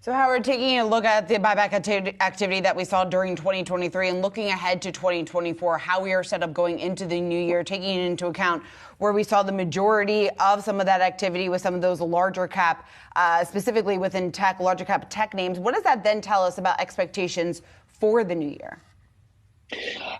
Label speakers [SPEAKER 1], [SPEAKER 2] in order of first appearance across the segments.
[SPEAKER 1] So Howard, taking a look at the buyback activity that we saw during 2023 and looking ahead to 2024, how we are set up going into the new year, taking into account where we saw the majority of some of that activity with some of those larger cap, specifically within tech, larger cap tech names. What does that then tell us about expectations for the new year?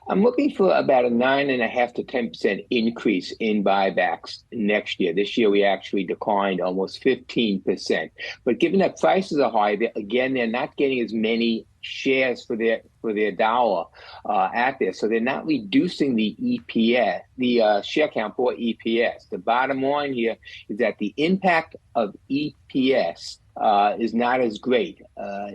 [SPEAKER 2] I'm looking for about a 9.5% to 10% increase in buybacks next year. This year, we actually declined almost 15%. But given that prices are high, they're not getting as many shares for their dollar out there, so they're not reducing the EPS, the share count for EPS. The bottom line here is that the impact of EPS is not as great.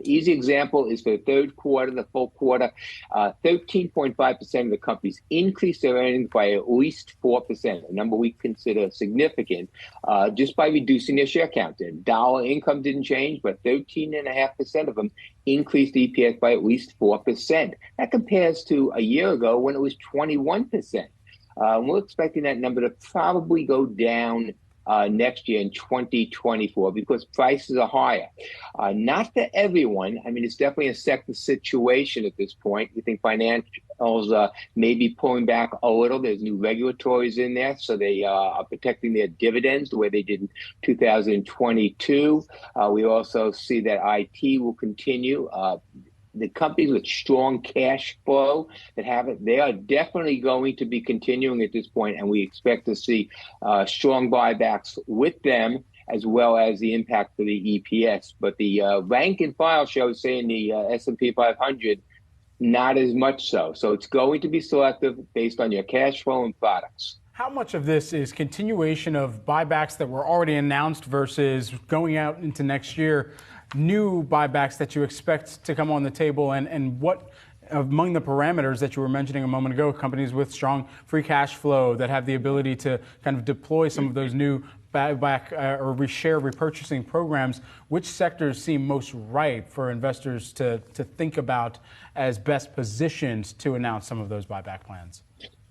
[SPEAKER 2] Easy example is for the third quarter, the full quarter, 13.5% of the companies increased their earnings by at least 4%, a number we consider significant, just by reducing their share count. Their dollar income didn't change, but 13.5% of them increased EPS by at least 4%. That compares to a year ago when it was 21%. We're expecting that number to probably go down next year in 2024 because prices are higher. Not for everyone. I mean, it's definitely a sector situation at this point. We think financials may be pulling back a little. There's new regulatories in there, so they are protecting their dividends the way they did in 2022. We also see that IT will continue. The companies with strong cash flow that have it, they are definitely going to be continuing at this point, and we expect to see strong buybacks with them as well as the impact for the EPS. But the rank and file shows, say in the S&P 500, not as much so. So it's going to be selective based on your cash flow and products.
[SPEAKER 3] How much of this is continuation of buybacks that were already announced versus going out into next year, new buybacks that you expect to come on the table, and what among the parameters that you were mentioning a moment ago, companies with strong free cash flow that have the ability to kind of deploy some of those new buyback or share repurchasing programs, which sectors seem most ripe for investors to think about as best positioned to announce some of those buyback plans?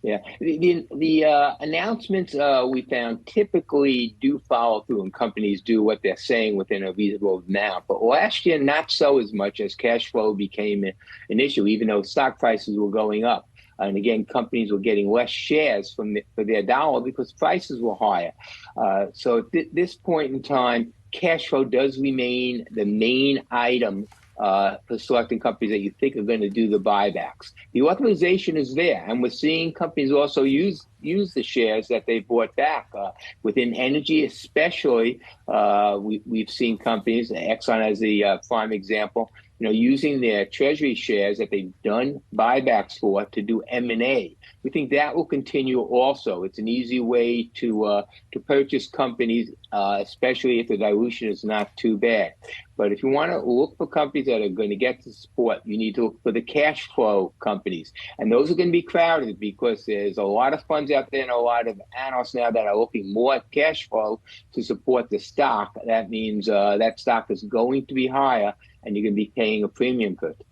[SPEAKER 2] Yeah, the announcements we found typically do follow through, and companies do what they're saying within a reasonable amount. But last year, not so as much, as cash flow became an issue, even though stock prices were going up. And again, companies were getting less shares for their dollar because prices were higher. So at this point in time, cash flow does remain the main item for selecting companies that you think are going to do the buybacks. The authorization is there, and we're seeing companies also use the shares that they bought back. Within energy especially, we've seen companies, Exxon as the prime example, using their treasury shares that they've done buybacks for to do M&A. We think that will continue also. It's an easy way to purchase companies, especially if the dilution is not too bad. But if you want to look for companies that are going to get the support, you need to look for the cash flow companies. And those are going to be crowded because there's a lot of funds out there and a lot of analysts now that are looking more at cash flow to support the stock. That means that stock is going to be higher, and you're going to be paying a premium for it.